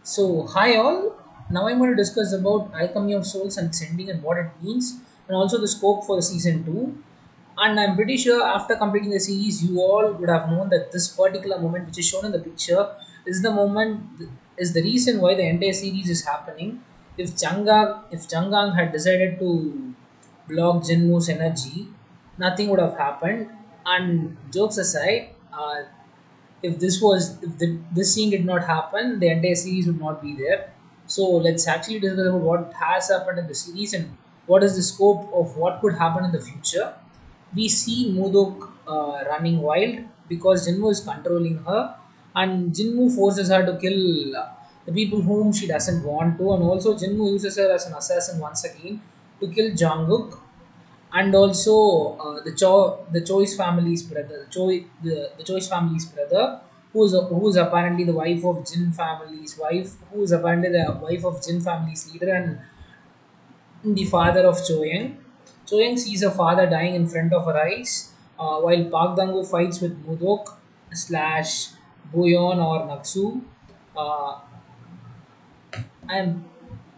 So, hi all. Now I'm going to discuss about Alchemy of Souls and Sending and what it means, and also the scope for the season two. And I'm pretty sure after completing the series, you all would have known that this particular moment, which is shown in the picture, is the moment is the reason why the entire series is happening. If Changang had decided to block Jinwoo's energy, nothing would have happened. And jokes aside, this scene did not happen, the entire series would not be there. So let's actually discuss about what has happened in the series and what is the scope of what could happen in the future. We see Mudok running wild because Jinwoo is controlling her, and Jinwoo forces her to kill the people whom she doesn't want to, and also Jinwoo uses her as an assassin once again to kill Jungkook and also the Choice family's brother, the Choice family's brother, who is apparently the wife of Jin family's wife, who is apparently the wife of Jin family's leader and the father of Choyang. Choyang sees her father dying in front of her eyes, while Park Dango fights with Mudok slash Buyon or Naksu. Uh, I'm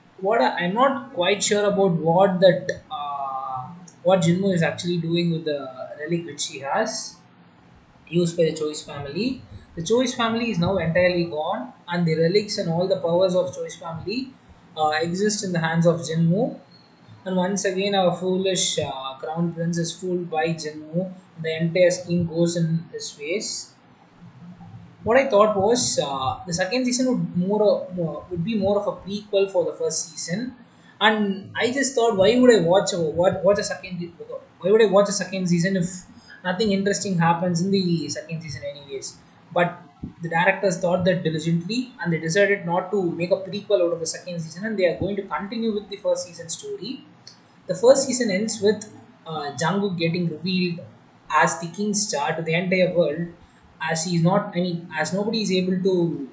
I'm not quite sure about what Jinmu is actually doing with the relic which he has used by the Choice family. The Choice family is now entirely gone, and the relics and all the powers of Choice family exist in the hands of Jinmu. And once again, our foolish crown prince is fooled by Jinmu. The entire scheme goes in his face. What I thought was the second season would be more of a prequel for the first season, and I just thought, why would I watch a why would I watch a second season if nothing interesting happens in the second season anyways? But the directors thought that diligently, and they decided not to make a prequel out of the second season, and they are going to continue with the first season story. The first season ends with Jungkook getting revealed as the king star to the entire world, as he's not. I mean, as nobody is able to.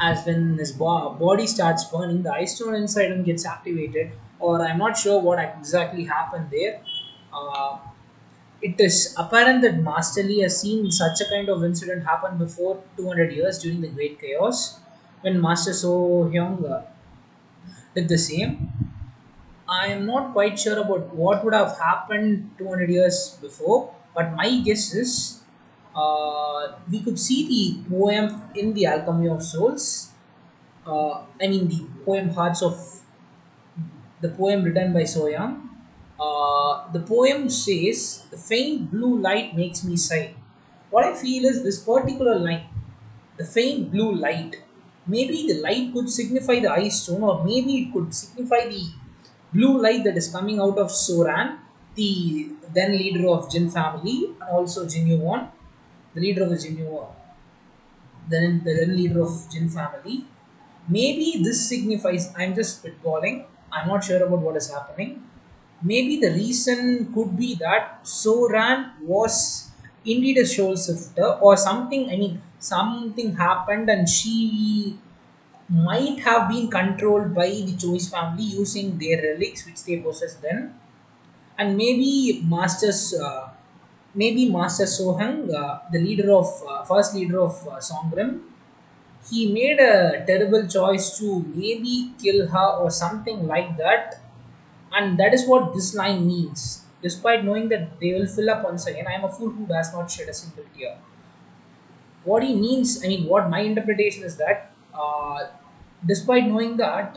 As when his body starts burning, the ice stone inside him gets activated, or I'm not sure what exactly happened there. Uh, it is apparent that Master Lee has seen such a kind of incident happen before 200 years during the Great Chaos, when Master So Hyung did the same. I am not quite sure about what would have happened 200 years before, but my guess is we could see the poem in the Alchemy of Souls. I mean, the poem Hearts of the poem written by Soyang. The poem says, "The faint blue light makes me sigh." What I feel is this particular line, the faint blue light. Maybe the light could signify the ice stone, or maybe it could signify the blue light that is coming out of Soran, the then leader of Jin family, and also Jin Yuan, the leader of the Jin Yuan, the then leader of Jin family. Maybe this signifies, I'm just spitballing, I'm not sure about what is happening. Maybe the reason could be that Soran was indeed a soul shifter or something. I mean, something happened and she might have been controlled by the Choice family using their relics which they possess then. And maybe Master Sohang, the leader of first leader of Songrim, he made a terrible choice to maybe kill her or something like that, and that is what this line means. Despite knowing that they will fill up once again, I am a fool who does not shed a single tear. What he means, I mean, what my interpretation is that, despite knowing that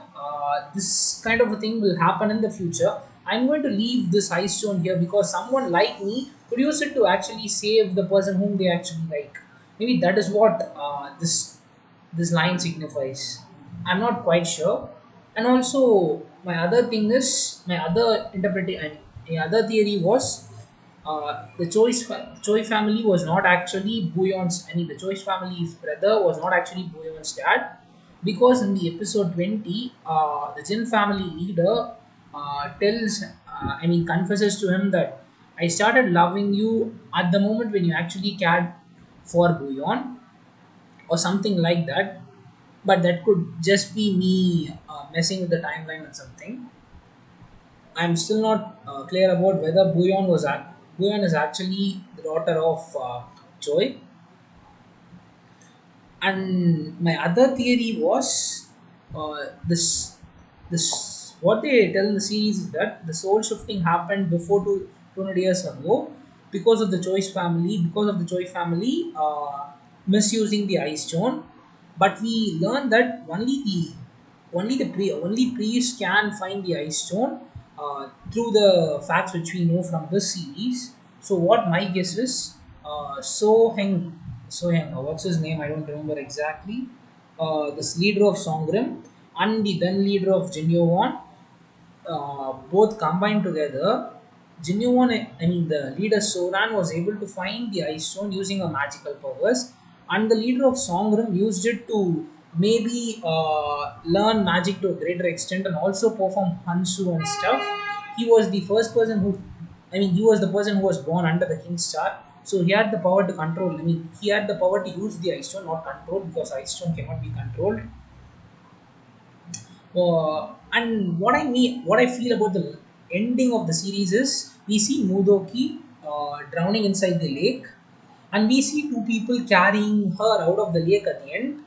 this kind of a thing will happen in the future, I'm going to leave this ice stone here because someone like me could use it to actually save the person whom they actually like. Maybe that is what this line signifies. I'm not quite sure. And also, my other thing is my other interpretation. My other theory was the Choi family was not actually Buyon's. I mean, the Choi family's brother was not actually Buyon's dad, because in the episode 20, the Jin family leader confesses to him that I started loving you at the moment when you actually cared for Buyon or something like that. But that could just be me messing with the timeline or something. I'm still not clear about whether Buyon is actually the daughter of Choi. And my other theory was this this what they tell in the series is that the soul shifting happened before 200 years ago because of the choice family, misusing the ice stone. But we learned that only priest can find the ice stone through the facts which we know from this series. So what my guess is, what's his name? I don't remember exactly. This leader of Songrim and the then leader of Jinyowan, both combined together. Genuine, I mean, the leader Soran was able to find the ice stone using a magical powers, and the leader of Songrim used it to maybe learn magic to a greater extent and also perform Hansu and stuff. He was the first person who, I mean, he was the person who was born under the King's Star, so he had the power to control. I mean, he had the power to use the ice stone, not control, because ice stone cannot be controlled. And what I feel about the ending of the series is we see Mudoki drowning inside the lake, and we see two people carrying her out of the lake at the end,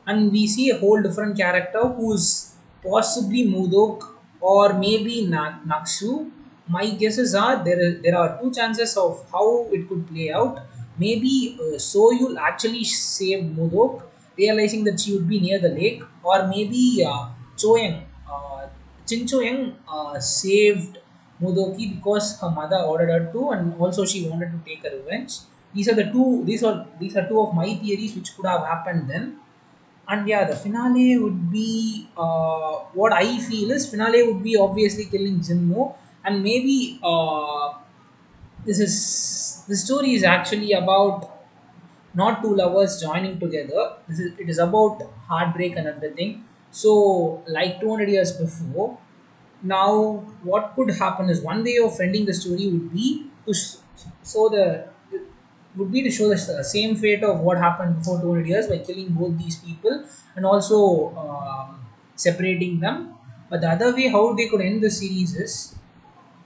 and we see a whole different character who's possibly Mudok or maybe Naksu. My guesses are there are two chances of how it could play out. Maybe Soyul actually saved Mudok, realizing that she would be near the lake, or maybe Choyang, Chin Choyang saved Mudoki because her mother ordered her to, and also she wanted to take a revenge. These are two of my theories which could have happened then. And yeah, the finale would be what I feel is finale would be obviously killing Jinmo, and maybe the story is actually about not two lovers joining together. It is about heartbreak and everything. So, like 200 years before, now what could happen is one way of ending the story would be to show the would be to show the same fate of what happened before 200 years by killing both these people and also separating them. But the other way how they could end the series is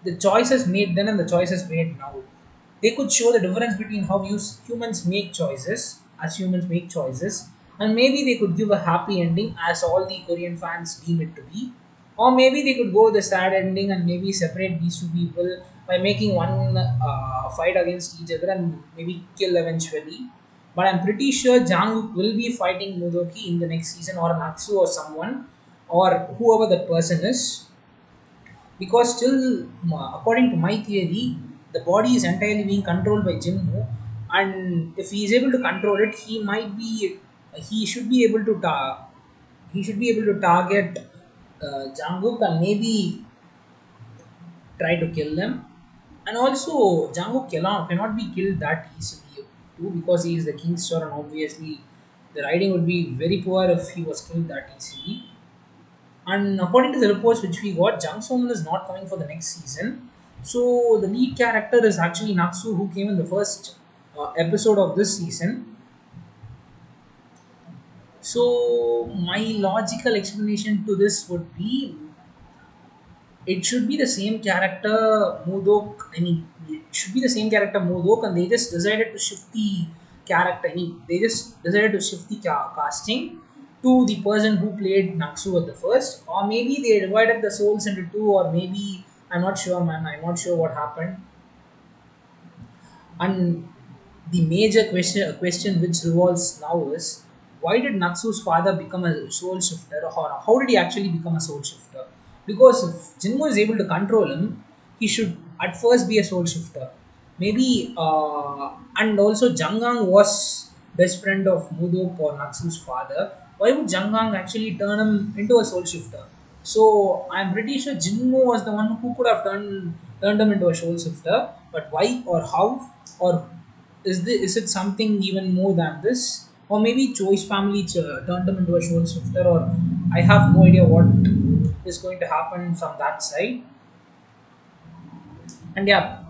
the choices made then and the choices made now. They could show the difference between how humans make choices, as humans make choices, and maybe they could give a happy ending as all the Korean fans deem it to be. Or maybe they could go the sad ending and maybe separate these two people by making one fight against each other and maybe kill eventually. But I'm pretty sure Janguk will be fighting Mudoki in the next season, or Natsu or someone, or whoever that person is, because still according to my theory the body is entirely being controlled by Jinmu, and if he is able to control it he should be able to target Janguk and maybe try to kill them. And also Janguk cannot be killed that easily too, because he is the king's son, and obviously the riding would be very poor if he was killed that easily. And according to the reports which we got, Jang Song is not coming for the next season. So the lead character is actually Naksu, who came in the first episode of this season. So my logical explanation to this would be it should be the same character Mudok. I mean, it should be the same character Mudok, and they just decided to shift the character. I mean, they just decided to shift the casting to the person who played Naksu at the first, or maybe they divided the souls into two, or maybe I'm not sure, man. I'm not sure what happened. And the major question which revolves now is why did Natsu's father become a soul shifter, or how did he actually become a soul shifter? Because if Jinmo is able to control him, he should at first be a soul shifter. Maybe, and also Jangang was best friend of Mudok or Natsu's father. Why would Jangang actually turn him into a soul shifter? So I'm pretty sure Jinmo was the one who could have turned him into a soul shifter. But why or how, or is it something even more than this? Or maybe Choi's family turned him into a soul shifter, or I have no idea what is going to happen from that side. And yeah,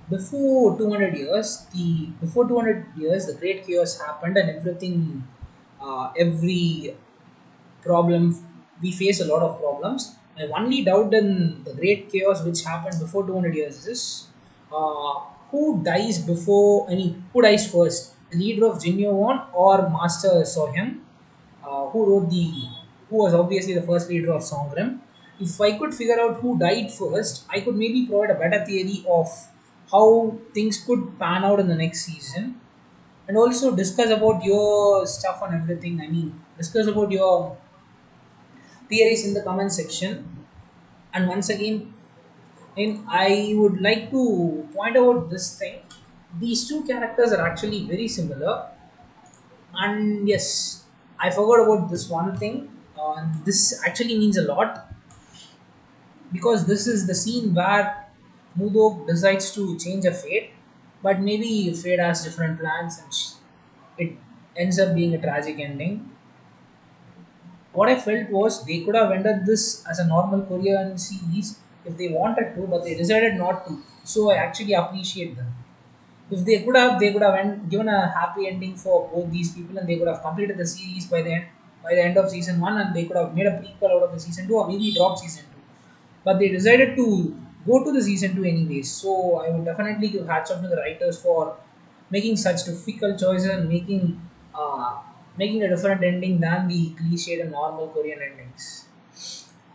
before 200 years, the great chaos happened, and every problem we face a lot of problems. My only doubt in the great chaos which happened before 200 years is who dies before, I mean, who dies first, leader of Jin Won or Master Sohyun, who wrote who was obviously the first leader of Songrim. If I could figure out who died first, I could maybe provide a better theory of how things could pan out in the next season, and also discuss about your stuff and everything. I mean, discuss about your theories in the comment section. And once again, and I would like to point out this thing. These two characters are actually very similar. And yes, I forgot about this one thing. This actually means a lot because this is the scene where Mudok decides to change a fate, but maybe fate has different plans and it ends up being a tragic ending. What I felt was they could have ended this as a normal Korean series if they wanted to, but they decided not to. So I actually appreciate them. If they could have given a happy ending for both these people, and they could have completed the series by the end of season one, and they could have made a prequel out of the season two, or maybe drop season two. But they decided to go to the season two anyways. So I would definitely give hats off to the writers for making such difficult choices and making a different ending than the cliched and normal Korean endings.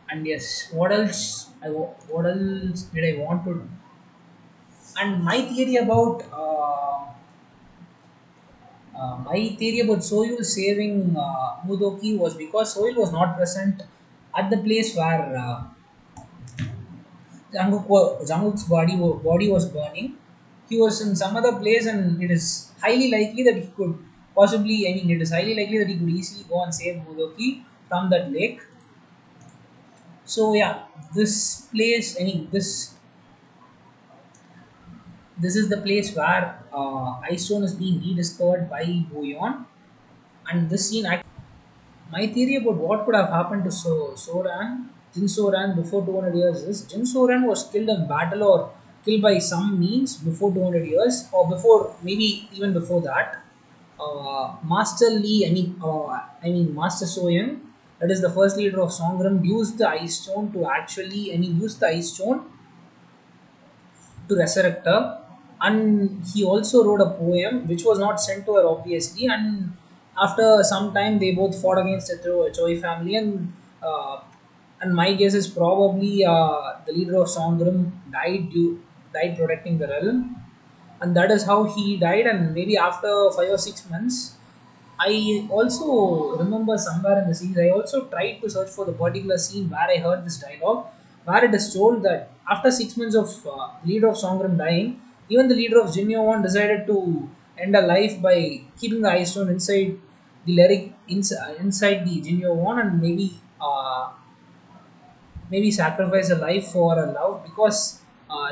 And yes, what else? What else did I want to? And my theory about Soyul saving Mudoki was because Soyul was not present at the place where Janguk's body was burning. He was in some other place, and it is highly likely that he could possibly. I mean, it is highly likely that he could easily go and save Mudoki from that lake. So yeah, this place. I mean, this is the place where Ice Stone is being rediscovered by Buyon, and this scene. My theory about what could have happened to Jin Soran before 200 years is Jin Soran was killed in battle or killed by some means before 200 years, or before maybe even before that. Master Lee, I mean Master Soyan, that is the first leader of Songram, used the Ice Stone to actually, used the Ice Stone to resurrect her. And he also wrote a poem which was not sent to her, obviously. And after some time, they both fought against the Choi family. And my guess is probably the leader of Songrim died protecting the realm, and that is how he died. And maybe after 5 or 6 months, I also remember somewhere in the series, I also tried to search for the particular scene where I heard this dialogue, where it is told that after 6 months of leader of Songram dying, even the leader of Jinyowan decided to end a life by keeping the ice stone inside the lyric inside the Jinyowan, and maybe sacrifice a life for a love because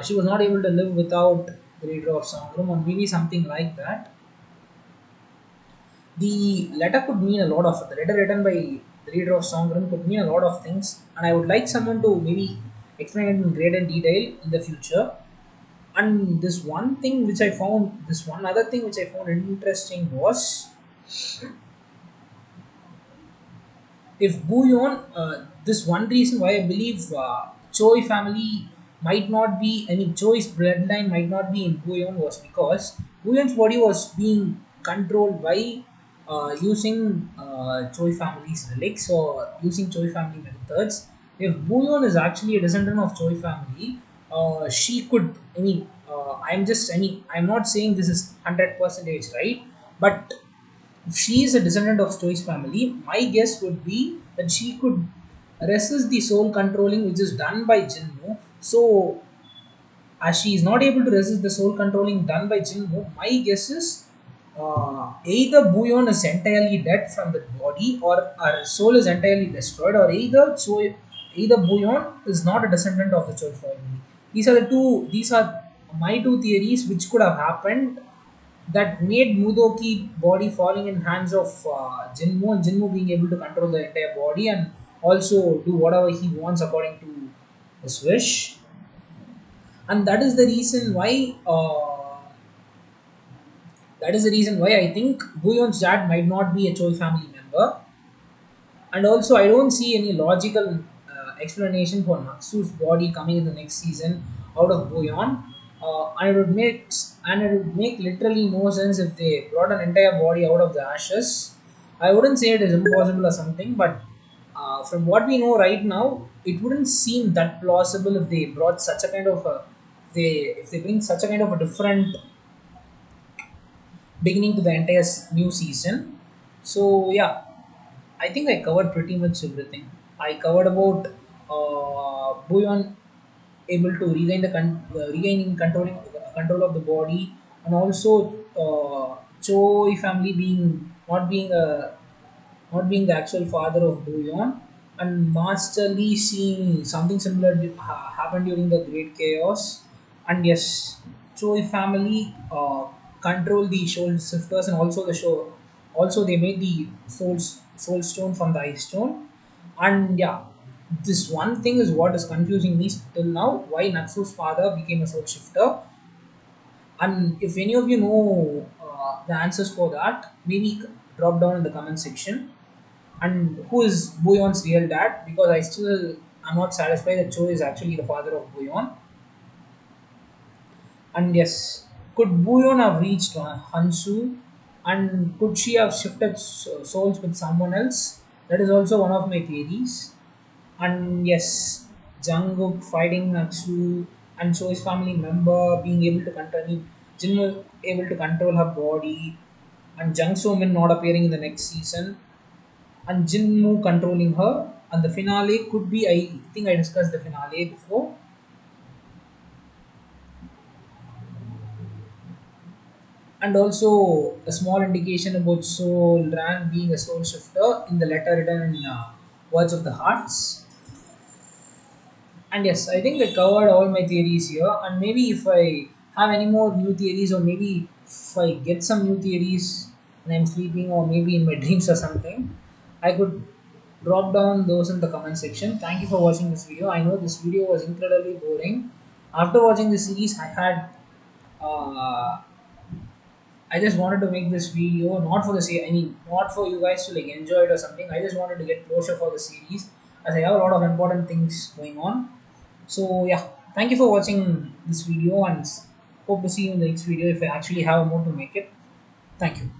she was not able to live without the leader of Songram, or maybe something like that. The letter could mean a lot of the letter written by the leader of Songren could mean a lot of things, and I would like someone to maybe explain it in greater detail in the future. And this one other thing which I found interesting was if Bouillon, this one reason why I believe Choi family might not be, Choi's bloodline might not be in Bouillon was because Bouillon's body was being controlled by using Choi family's relics or using Choi family methods. If Bouillon is actually a descendant of Choi family, she could, I'm not saying this is 100% right, but if she is a descendant of Stoics family, my guess would be that she could resist the soul controlling which is done by Jinmu. So, as she is not able to resist the soul controlling done by Jinmu, my guess is either Buyon is entirely dead from the body, or her soul is entirely destroyed, or either Buyon is not a descendant of the Choi family. These are my two theories which could have happened that made Mudoki body falling in hands of Jinmu, and Jinmu being able to control the entire body and also do whatever he wants according to his wish. And that is the reason why I think Buyon's dad might not be a Choi family member. And also, I don't see any logical explanation for Naksu's body coming in the next season out of Buyon. And it would make literally no sense if they brought an entire body out of the ashes. I wouldn't say it is impossible or something, but from what we know right now, it wouldn't seem that plausible if they brought such a kind of a if they bring such a kind of a different beginning to the entire new season. So yeah, I think I covered pretty much everything. I covered about Buyon able to regaining control of the body, and also Choi family being not being the actual father of Buyon, and Master Lee seeing something similar happen during the Great Chaos, and yes, Choi family control the soul sifters, and also the show. Also, they made the soul stone from the ice stone, and yeah, this one thing is what is confusing me till now. Why Natsu's father became a soul shifter, and if any of you know the answers for that, maybe drop down in the comment section. And who is Buyon's real dad? Because I still am not satisfied that Cho is actually the father of Buyon. And yes, could Buyon have reached Hansu? And could she have shifted souls with someone else? That is also one of my theories. And yes, Jungkook fighting Natsu and Choi's family member being able to control Jin was able to control her body, and Jung So Min not appearing in the next season, and Jinmu controlling her. And the finale could be, I think I discussed the finale before, and also a small indication about Soul Ran being a soul shifter in the letter written in Words of the Hearts. And yes, I think I covered all my theories here. And maybe if I have any more new theories, or maybe if I get some new theories when I'm sleeping, or maybe in my dreams or something, I could drop down those in the comment section. Thank you for watching this video. I know this video was incredibly boring. After watching the series, uh, I just wanted to make this video not for the I mean, not for you guys to like enjoy it or something. I just wanted to get closure for the series, as I have a lot of important things going on. So yeah, thank you for watching this video, and hope to see you in the next video if I actually have more to make it. Thank you.